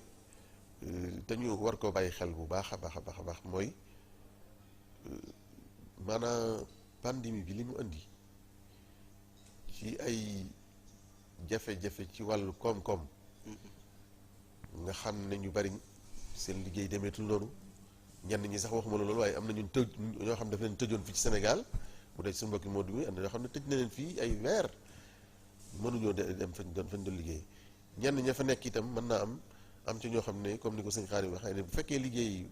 dañu war koo bàyyi xel bu baax a baax mooy maanaam pandémie bi li mu indi ci ay jafe-jafe ci wàllu koom-koom nga xam ne ñu bari seen liggéey demeetul noonu ñenn ñi sax waxuma la loolu waaye am na ñun ñoo xam ne dafa leen tëjoon fii ci Sénégal bu dee suñu mbokki Modou mi am na ñoo xam ne tëj na leen fii ay weer mënuñoo dem fañ doon liggéey ñenn ña fa nekk itam mën naa am ci ñoo xam ne comme ni ko sëñ Xaadim waxee ne bu fekkee liggéey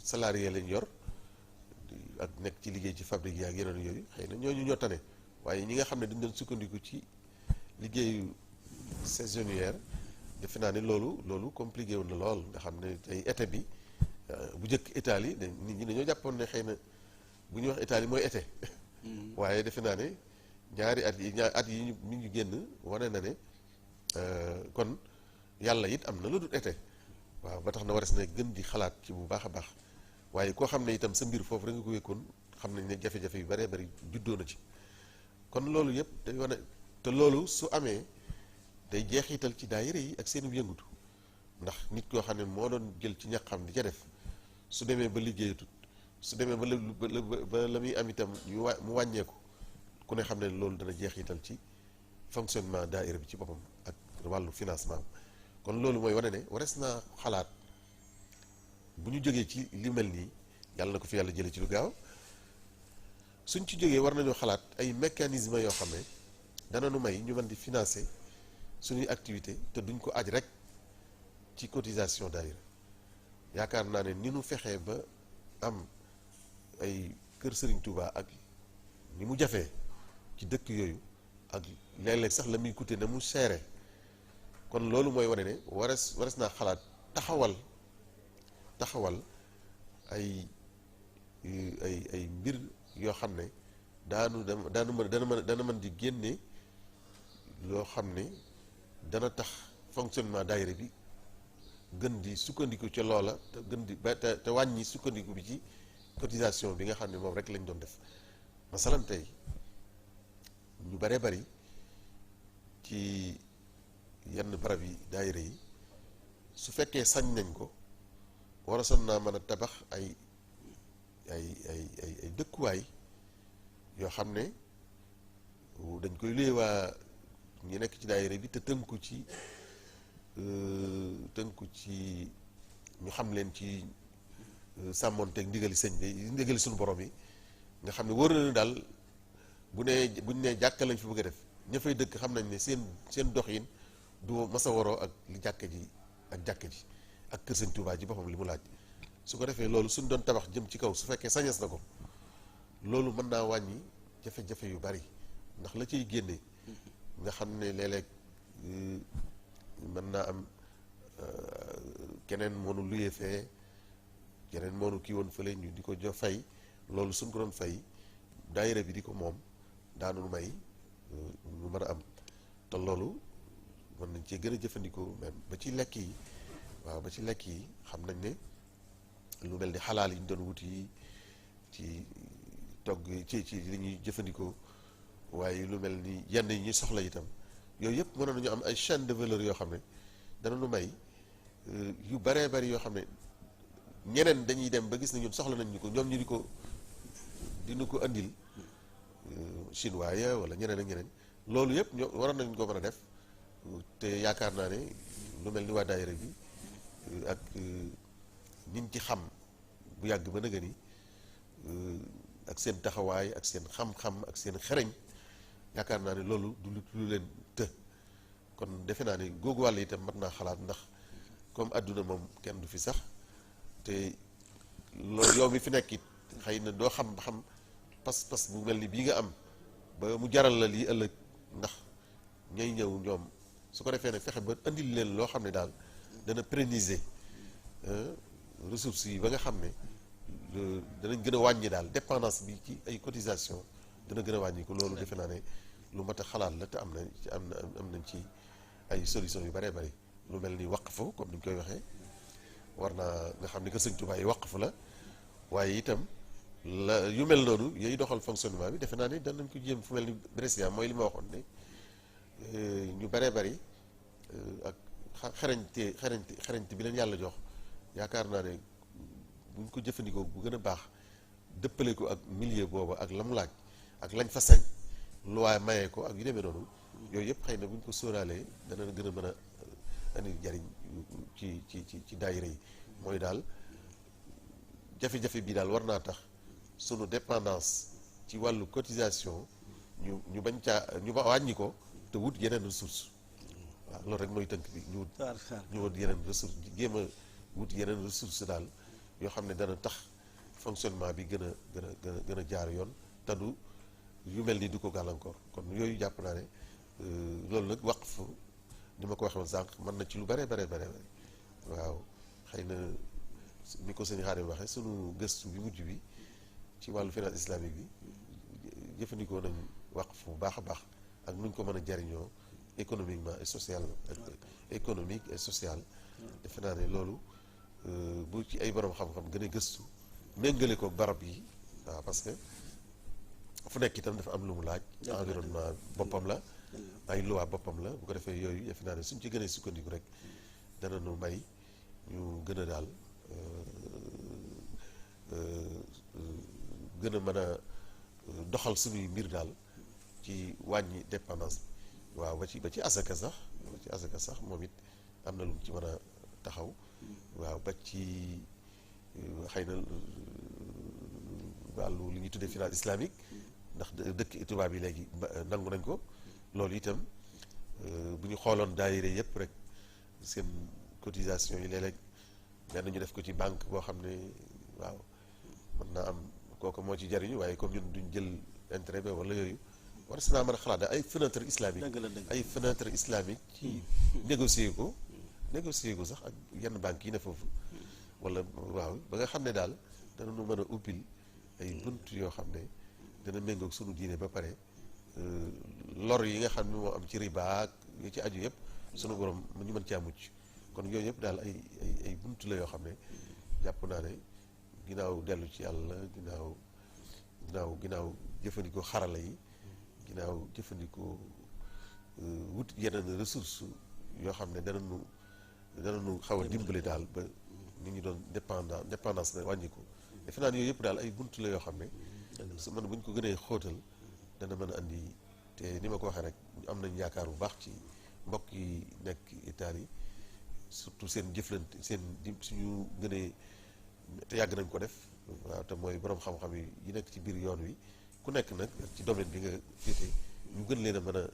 salarié lañ yor ak nekk ci liggéey ci fabrique yi ak yeneen yooyu xëy na ñooñu ñoo tane waaye ñi nga xam ne dañ doon sukkandiku ci liggéeyu saisonnière defe naa ne loolu compliqué woon na lool nga xam ne tey été bi bu njëkk Italie nit ñi dañoo jàppoon ne xëy na bu ñuy wax Italie mooy été waaye defe naa ne ñaari at yi ñu génn wane na ne kon yàlla it am na lu dul été waaw ba tax na wares na gën di xalaat ci bu baax a baax waaye koo xam ne itam sa mbir foofu rek nga ko wékkoon xam nañ ne jafe-jafe yu bëree bëri juddoo na ci kon loolu yëpp day wane te loolu su amee day jeexital ci daayira yi ak seen yëngutu ndax nit koo xam ne moo doon jël ci ñaxam di ca def su demee ba liggéeyatut su demee ba la muy am itam mu wàññeeku ku ne xam ne loolu dana jeexital ci fonctionnement daayira bi ci boppam ak wàllu financement kon loolu mooy wane ne warees naa xalaat bu ñu jógee ci li mel nii yàlla na ko fi yàlla jëlee ci lu gaaw suñ ci jógee war nañoo xalaat ay mécanismes yoo xam ne dana nu may ñu mën di financer suñuy activité te duñ ko aj rek ci cotisation daayira yaakaar naa ne ni nu fexee ba am ay kër Serigne Touba ak ni mu jafee ci dëkk yooyu ak léeg-léeg sax la muy coûter ne mu seere kon loolu mooy wane ne wares naa xalaat taxawal ay mbir yoo xam ne dana mën di génne loo xam ne dana tax fonctionnement daayira bi gën di sukkandiku ca loola te gën di ba te wàññi sukkandiku bi ci cotisation bi nga xam ne moom rek lañ doon def masalan tey ñu bare bari ci yenn barab yi daayira yi su fekkee sañ nañ ko war a son naa mën a tabax ay dëkkuwaay yoo xam ne dañ koy luye waa ñi nekk ci daayira bi te tënku ci ñu xam leen ci sàmmoonteeg ndigali sëñ bi ndigali suñu borom yi nga xam ne wóor na daal buñ ne jàkka lañ fi bëgg a def ña fay dëkk xam nañ ne seen doxin du masa waroo ak li jàkka ji ak kër sëñ Tuubaa ji boppam li mu laaj su ko defee loolu suñ doon tabax jëm ci kaw su fekkee sañes na ko loolu mën naa wàññi jafe-jafe yu bari ndax la ciy génne nga xam ne léeg-léeg mën naa am keneen moonu luyee fee keneen moonu kii woon fële ñu di ko jox fay loolu suñ ko doon fay daayira bi di ko moom daanu may ñu mën a am te loolu mën nañ cee gën a jëfandikoo même ba ci lekk yi waaw ba ci lekk yi xam nañ ne lu mel ni xalaal yi ñu doon wut yi ci togg ci li ñuy jëfandikoo waaye lu mel ni yenn yi ñuy soxla itam yooyu yëpp mënoon nañu am ay chaîne de valeur yoo xam ne dana nu may yu baree bari yoo xam ne ñeneen dañuy dem ba gis ne ñun soxla nañ ñu ko ñoom ñu dinu ko andil chinois ya wala ñeneen ak ñeneen loolu yëpp ñoo waroon nañ ko mën a def te yaakaar naa ne lu mel ni waa daayira bi ak ñiñ ci xam bu yàgg ba nëgë ni ak seen taxawaay ak seen xam-xam ak seen xereñ yaakaar naa ne loolu du lu leen të kon defe naa ne googu wàll itam mat naa xalaat ndax comme àdduna moom kenn du fi sax te loolu yow mi fi nekk it xëy na doo xam pas-pas bu mel ni bii nga am ba mu jaral la lii ëllëg ndax ñay ñëw ñoom su ko defee ne fexe ba andil leen loo xam ne daal dana pérenniser ressources yi ba nga xam ne danañ gën a wàññi daal dépendance bi ci ay cotisation dana gën a wàññi ko loolu defe naa ne lu mat a xalaat la te am nañ ci ay solution yu bëree bëri lu mel ni waqfu comme ni ñu koy waxee war naa nga xam ni que Sëñ Tuubaa yi waqfu la waaye itam la yu mel noonu yooyu doxal fonctionnement bi defe naa ne danañ ko jéem fu mel ni Brescia mooy li ma waxoon ne ñu bëree bëri ak xarañte bi leen yàlla jox yaakaar naa ne buñ ko jëfandikoo bu gën a baax dëppale ko ak milieu boobu ak la mu laaj ak lañ fa sañ loi mayee ko ak yu demee noonu yooyu yëpp xëy na buñ ko sóoraalee dana gën a mën a andi jariñ ci daayira yi mooy daal jafe-jafe bii daal war naa tax sunu dépendance ci wàllu cotisation ñu bañ caa ñu wàññi ko te wut yeneen ressource waaw loolu rek mooy tënk bi ñu wut yeneen ressource jéem a wut yeneen ressource daal yoo xam ne dana tax fonctionnement bi gën a jaar yoon te du yu mel ni du ko gàllankoor kon yooyu jàpp naa ne loolu nag waqf ni ma ko waxee woon sànq mën na ci lu bare waaw xëy na ni ko sëñ Xaadim waxee sunu gëstu bi mujj bi ci wàllu finance islamique bi jëfandikoo nañ waqf bu baax a baax ak nuñ ko mën a jariñoo économiquement et social économique et social defe naa ne loolu bu ci ay borom xam-xam gën a gëstu méngale ko barab yi waaw parce que fu nekk itam dafa am lu mu laaj environnement boppam la ay loi boppam la bu ko defee yooyu defe naa ne suñ ci gënee sukkandiku rek dana nu may ñu gën a daal gën a mën a doxal suñuy mbir daal ci wàññi dépendance waaw ba ci asaka sax moom it am na lu mu ci mën a taxaw waaw ba ci xëy na wàllu li ñuy tuddee finance islamique ndax dëkk tubaab yi léegi nangu nañ ko loolu itam bu ñu xooloon daayira yëpp rek seen cotisation yi léeg-léeg benn ñu def ko ci banque boo xam ne waaw mën naa am kooku moo ci jariñu waaye comme ñun duñ jël intérêt ba wala yooyu war si naa mën a xalaat ay fenêtre islamique ci négocier ko sax ak yenn banques yi ne foofu wala waaw ba nga xam ne daal danañu mën a uppil ay bunt yoo xam ne dana méngoog sunu diine ba pare lor yi nga xam ne moo am ci riba ak yi ci aju yëpp sunu borom ñu mën caa mucc kon yooyu yëpp daal ay bunt la yoo xam ne jàpp naa ne ginnaaw dellu ci yàlla ginnaaw jëfandikoo xarala yi ginnaaw jëfandikoo wut yeneen ressource yoo xam ne danañu xaw a dimbali daal ba nit ñi doon dépendance na wàññi ko defe naa ne yooyu yëpp daal ay bunt la yoo xam ne su man bu ñu ko gënee xóotal dana mën a andi te ni ma ko waxee rek am nañ yaakaar bu baax ci mbokk yi nekk Italie surtout seen jëflante suñu gënee te yàgg nañ ko def waaw te mooy borom xam-xam yi nekk ci biir yoon wi ku nekk nag ci domaine bi nga féete ñu gën leen a mën a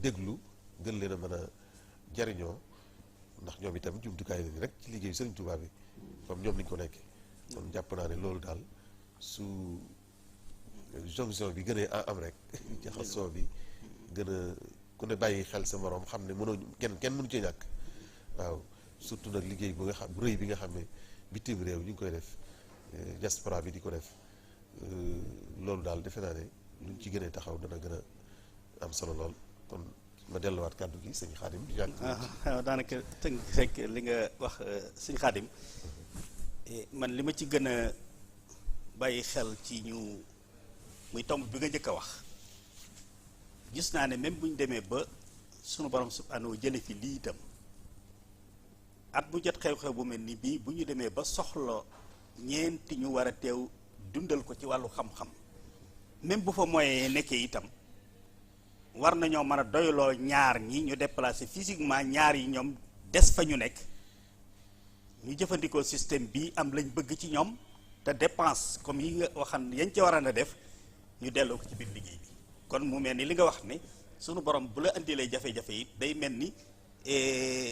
déglu gën leen a mën a jariñoo ndax ñoom itam jumtukaay lañu rek ci liggéeyu Sëriñ Tuubaa bi comme ñoom niñ ko nekkee kon jàpp naa ne loolu daal su jonction bi gënee am rek jaxasoo bi gën a ku ne bàyyi xel sa morom xam ne mënoo kenn mënu ci ñàkk waaw surtout nag liggéey bu nga xam bu rëy bi nga xam ne bitim réew ñu ngi koy def diaspora bi di ko def loolu daal defe naa ne luñ ci gënee taxaw dana gën a am solo lool kon ma delluwaat kàddu gi sëñ Xaadim di ñàkk daanaka tënk rek li nga wax sëñ Xaadim man li ma ci gën a bàyyi xel ci ñu muy tomb bi nga njëkk a wax gis naa ne même bu ñu demee ba sunu borom subhanahu jële fi lii itam at bu jot xew-xew bu mel ni bii bu ñu demee ba soxla ñeenti ñu war a teew dundal ko ci wàllu xam-xam même bu fa moyen nekkee itam war nañoo mën a doyloo ñaar ñi ñu déplacer physiquement ñaar yi ñoom des fa ñu nekk ñu jëfandikoo système bi am lañ bëgg ci ñoom te dépense comme yi nga waxan yañ ci waroon a def ñu delloo ko ci biir liggéey bi kon mu mel ni li nga wax ne sunu borom bu la indilee jafe-jafe yi day mel ni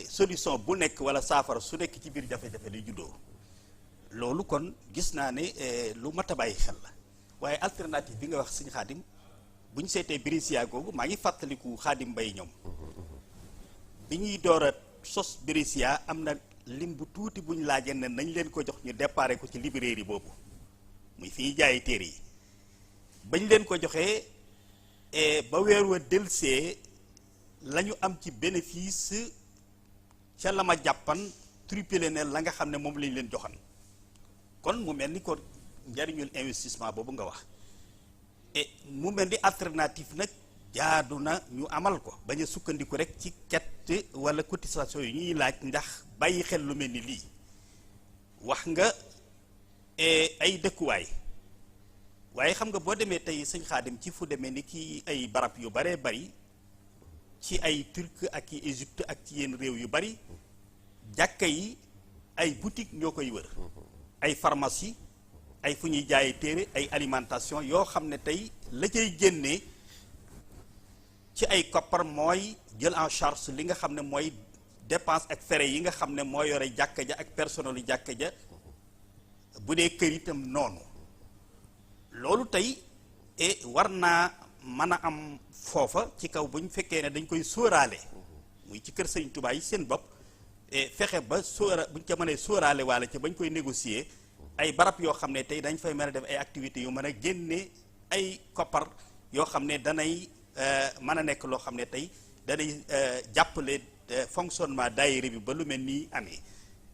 solution bu nekk wala saafara su nekk ci biir jafe-jafe lay juddoo loolu kon gis naa ne lu mat a bàyyi xel la waaye alternative bi nga wax sëñ Xaadim bu ñu seetee Brescia googu maa ngi fàttaliku Xaadim Mbay ñoom bi ñuy door a sos Brescia am na lim bu tuuti bu ñu laajee ne nañ leen ko jox ñu déparé ko ci librairie boobu muy fi ñuy jaayee téere yi bañ leen ko joxee ba weer wa delsee la ñu am ci bénéfice ca la ma jàppan triplé ne la nga xam ne moom lañ leen joxan kon mu mel ni ko njariñul investissement boobu nga wax mu mel ni alternative nag jaadu na ñu amal ko bañ a sukkandiku rek ci ket wala cotisation yu ñuy laaj ndax bàyyi xel lu mel ni lii wax nga ay dëkkuwaay waaye xam nga boo demee tey sëñ Xaadim ci fu demee ni ki ay barab yu baree bari ci ay Turc ak i Égypte ak ci yenn réew yu bari jàkka yi ay boutique ñoo koy wër ay pharmacie ay fu ñuy jaayee téere ay alimentation yoo xam ne tey la cay génnee ci ay koppar mooy jël en charge li nga xam ne mooy dépense ak frais yi nga xam ne moo yore jàkka ja ak personnel yu jàkka ja bu dee kër itam noonu loolu tey war naa mën a am foofa ci kaw bu ñu fekkee ne dañ koy sóoraale muy ci kër Sëriñ Tuubaa yi seen bopp fexe ba bu ñu ca mënee sóoraale waale ca bañ koy négocier ay barab yoo xam ne tey dañ fay mën a def ay activités yu mën a génne ay koppar yoo xam ne danay mën a nekk loo xam ne tey danay jàppale fonctionnement daayira bi ba lu mel nii amee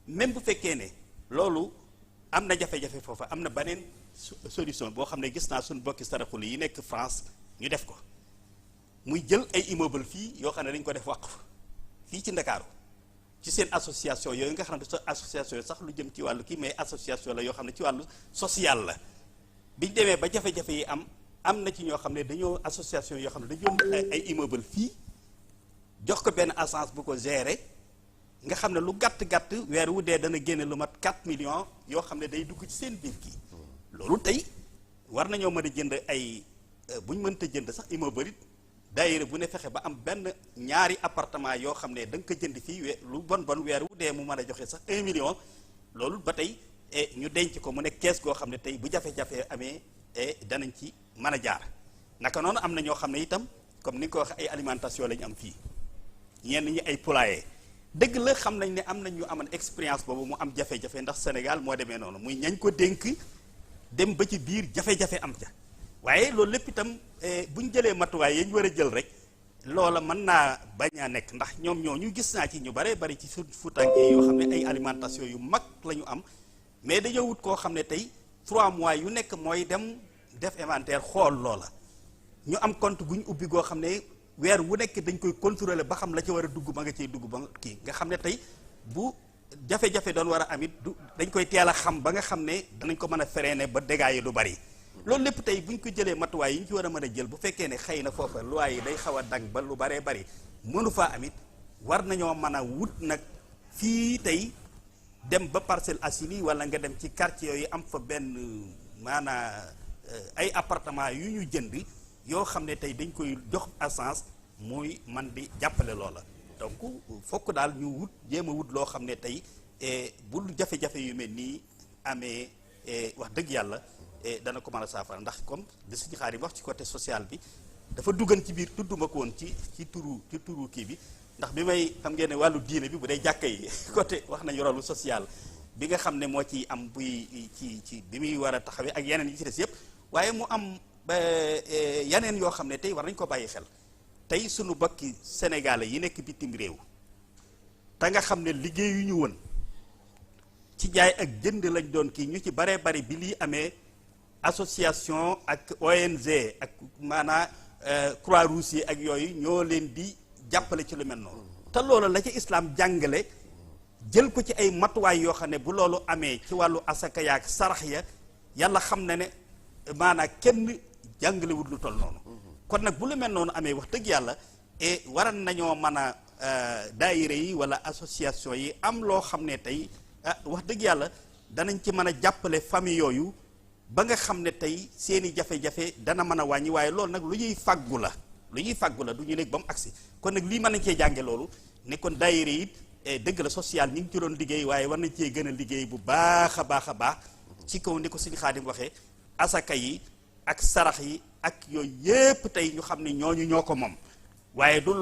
même bu fekkee ne loolu am na jafe-jafe foofa am na beneen solution boo xam ne gis naa suñu bokki saraxul yi nekk France ñu def ko muy jël ay immeuble fii yoo xam ne dañ ko def waqf fii ci Ndakaaru ci seen association yooyu nga xam ne association yi sax lu jëm ci wàllu kii mais association la yoo xam ne ci wàllu social la biñ demee ba jafe-jafe yi am am na ci ñoo xam ne dañoo association yoo xam ne dañoo ay immeuble fii jox ko benn agence bu ko gérer nga xam ne lu gàtt-gàtt weer wu dee dana génne lu mat 4 millions yoo xam ne day dugg ci seen biir kii loolu tey war nañoo mën a jënd ay bu ñu mënta jënd sax immeuble it daayira bu ne fexe ba am benn ñaari appartement yoo xam ne da nga ko jënd fii lu bon weer wu dee mu mën a joxe sax 1 million loolu ba tey ñu denc ko mu nekk kees goo xam ne tey bu jafe-jafe amee danañ ci mën a jaar naka noonu am na ñoo xam ne itam comme ni nga ko waxee ay alimentation la ñu am fii ñenn ñi ay poulailler dëgg la xam nañ ne am nañ ñu amoon expérience boobu mu am jafe-jafe ndax Sénégal moo demee noonu muy ñañ ko dénk dem ba ci biir jafe-jafe am ca waaye loolu lépp itam bu ñu jëlee matuwaay yi ñu war a jël rek loola mën naa bañ a nekk ndax ñoom ñoo ñu gis naa ci ñu bare bari ci fuutanke yoo xam ne ay alimentation yu mag la ñu am mais dañoo wut koo xam ne tey 3 mois yu nekk mooy dem def inventaire xool loola ñu am compte gu ñu ubbi goo xam ne weer wu nekk dañ koy contrôler ba xam la ci war a dugg ba nga cay dugg ba kii nga xam ne tey bu jafe-jafe doon war a am it du dañ koy teel a xam ba nga xam ne danañ ko mën a freiner ba dégâts yi du bari loolu lépp tey bu ñu ko jëlee matuwaay yi ñu ci war a mën a jël bu fekkee ne xëy na foofa loi yi day xaw a dang ba lu baree bari mënu faa amit war nañoo mën a wut nag fii tey dem ba Parcelles Assainies wala nga dem ci quartier yooyu am fa benn maanaa ay appartement yu ñu jënd yoo xam ne tey dañ koy jox assance muy man di jàppale loola donc fokk daal ñu wut jéem a wut loo xam ne tey bul jafe-jafe yu mel nii amee wax dëgg yàlla dana ko mën a saafara ndax comme li suñu xaar yi wax ci côté social bi dafa duggan ci biir tudduma ko woon ci turu kii bi ndax bi may xam ngeen ne wàllu diine bi bu dee jàkka yi côté wax nañu rôle social bi nga xam ne moo ci am buy ci bi muy war a taxawee ak yeneen yi ci des yëpp waaye mu am yeneen yoo xam ne tey war nañu ko bàyyi xel tey suñu bokki sénégalais yi nekk bitim réew te nga xam ne liggéeyu ñu woon ci jaay ak jënd lañ doon kii ñu ci baree bari bi lii amee association ak ONG ak maanaa Croix-Rouge yi ak yooyu ñoo leen di jàppale ci lu mel noonu te loolu la ci islam jàngale jël ko ci ay matuwaay yoo xam ne bu loolu amee ci wàllu asaka yaak sarax ya yàlla xam na ne maanaa kenn jàngalewut lu toll noonu kon nag bu lu mel noonu amee wax dëgg yàlla waran nañoo mën a daayira yi wala association yi am loo xam ne tey wax dëgg yàlla danañ ci mën a jàppale famille yooyu ba nga xam ne tey seeni jafe-jafe dana mën a wàññi waaye loolu nag lu ñuy fàggu la du ñu nekk ba mu agsi kon nag lii mën nañ cee jànge loolu ne kon daayira yi dëgg la social ñi ngi ci doon liggéey waaye war nañ cee gën a liggéey bu baax a baax a baax ci kaw ni ko suñu Xaadim waxee asaka yi ak sarax yi ak yooyu yépp tey ñu xam ne ñooñu ñoo ko moom waaye du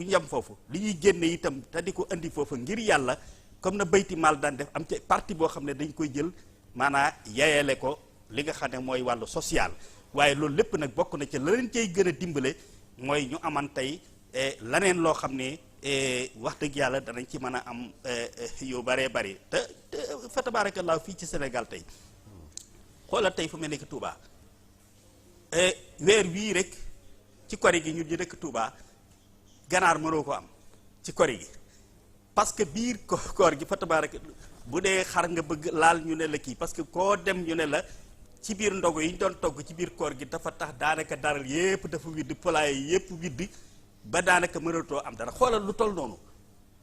yem foofu li ñuy génne itam te di ko indi foofu ngir yàlla comme na bayti maal daan def am ci partie boo xam ne dañ koy jël maanaa yayale ko li nga xam ne mooy wàllu social waaye loolu lépp nag bokk na ci la leen cay gën a dimbale mooy ñu aman tey laneen loo xam ne wax dëgg yàlla danañ ci mën a am yu baree bari te fa tabaarakallaa fii ci Sénégal tey xoolal tey fu mel ne que Touba weer wii rek ci kori gi ñun ñu dëkk Touba ganaar mënoo ko am ci kori gi parce que biir koor gi fa tabaarakallaa bu dee xar nga bëgg laal ñu ne la kii parce que koo dem ñu ne la ci biir ndogu yi ñu doon togg ci biir koor gi dafa tax daanaka daral yépp dafa widd poulailler yépp widd ba daanaka mënatoo am dara xoolal lu toll noonu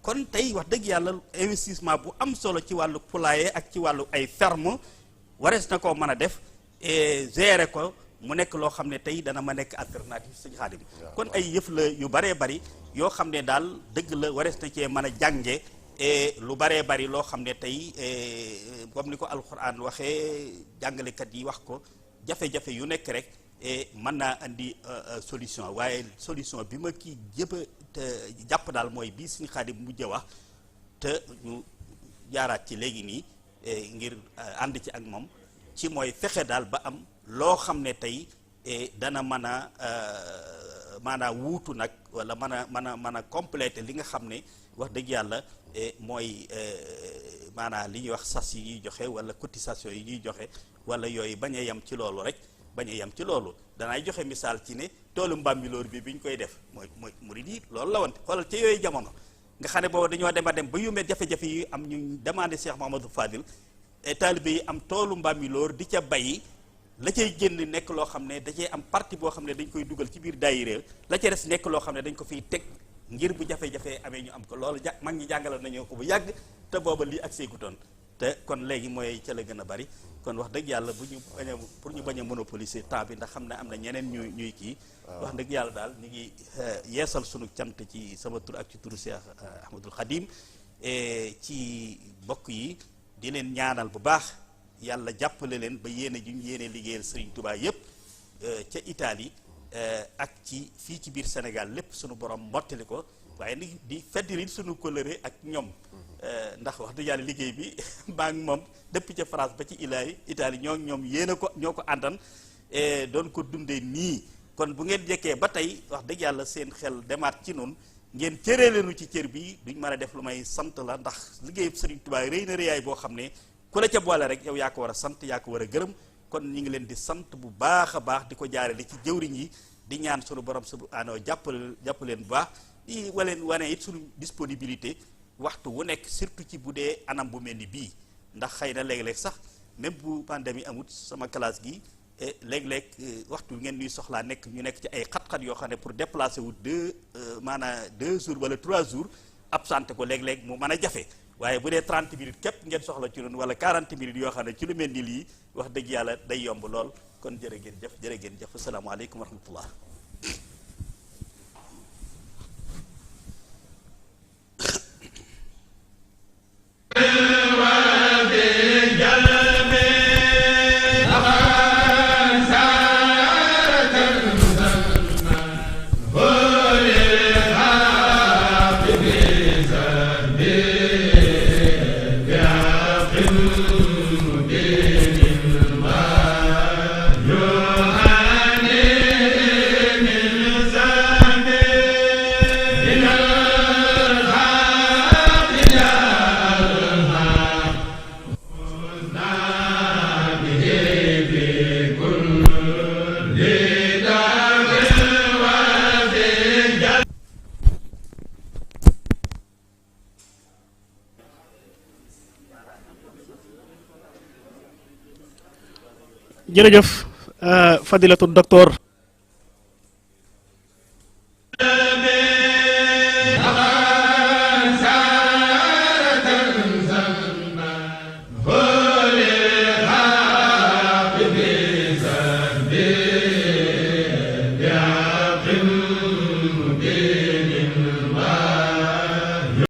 kon tey wax dëgg yàlla investissement bu am solo ci wàllu poulailler ak ci wàllu ay ferme warees na koo mën a def gérer ko mu nekk loo xam ne tey dana ma nekk alternative Sëñ Xaadim kon ay yëf la yu baree bari yoo xam ne daal dëgg la warees na cee mën a jànge lu baree bari loo xam ne tey comme ni ko alxuraan waxee jàngalekat yi wax ko jafe-jafe yu nekk rek mën naa andi solution waaye solution bi ma kii jàpp daal mooy bii Sëñ Xaadim mujj wax te ñu jaaraat ci léegi nii ngir ànd ci ak moom ci mooy fexe daal ba am loo xam ne tey dana mën a maanaam wuutu nag wala mën a compléter li nga xam ne wax dëgg yàlla mooy maanaam li ñuy wax sas yi ñuy joxe wala cotisation yi ñuy joxe wala yooyu bañ a yem ci loolu rek bañ a yem ci loolu danaay joxe misaal ci ne toolu Mbambilor bi ñu koy def mooy murid yi loolu la woon xoolal ca yooyu jamono nga xam ne boobu dañoo dem a dem ba yummee jafe-jafe yi am ñu demandé Cheikh Mahamadou Fadil taalibe yi am toolu Mbambilor di ca bay la cay génn nekk loo xam ne da cay am partie boo xam ne dañ koy dugal ci biir daayira la ca des nekk loo xam ne dañ ko fiy teg ngir bu jafe-jafe amee ñu am ko loolu mag ñi jàngaloon nañu ko bu yàgg te booba lii ak seegutoon te kon léegi mooy ca la gën a bari kon wax dëgg yàlla pour ñu bañ a monopoliser temps bi ndax xam ne am na ñeneen ñuy kii wax dëgg yàlla daal ñu ngi yeesal sunu cant ci sama tur ak ci turu Cheikh Ahmadul Khadim ci bokk yi di leen ñaanal bu baax yàlla jàppale leen ba yéene ju ñu yéene liggéeyal Serigne Touba yépp ca Italie ak ci fii ci biir Sénégal lépp sunu borom mottali ko waaye ni di feddali sunu kóllëre ak ñoom ndax wax dëgg yàlla liggéey bi maa ngi moom depuis ca France ba ci Italie ñoom yéen a ko ñoo ko àndan doon ko dundee nii kon bu ngeen jekkee ba tey wax dëgg yàlla seen xel demaat ci noonu ngeen cëree leenu ci cër bi duñ mën a def lu may sant la ndax liggéeyu Serigne Touba rëy na rëyaay boo xam ne ku la ca boole rek yow yaa ko war a sant yaa ko war a gërëm kon ñu ngi leen di sant bu baax a baax di ko jaarale ci jëwriñ yi di ñaan sunu borom subhanahu jàpp leen bu baax di wane it sunu disponibilité waxtu wu nekk surtout ci bu dee anam bu mel ni bii ndax xëy na léeg-léeg sax même bu pandémie amut sama classe gi léeg-léeg waxtu ngeen ñuy soxlaa nekk ñu nekk ci ay xat-xat yoo xam ne pour déplacer wu 2 jours wala 3 jours absenté ko léeg-léeg mu mën a jafe waaye bu dee 30 minutes képp ngeen soxla ci noonu wala 40 minutes yoo xam ne ci lu mel ni lii wax dëgg yàlla day yomb lool kon jërë ngeen jëf asalaamaaleykum wa rahmatullah jërëjëf fadilatu docteur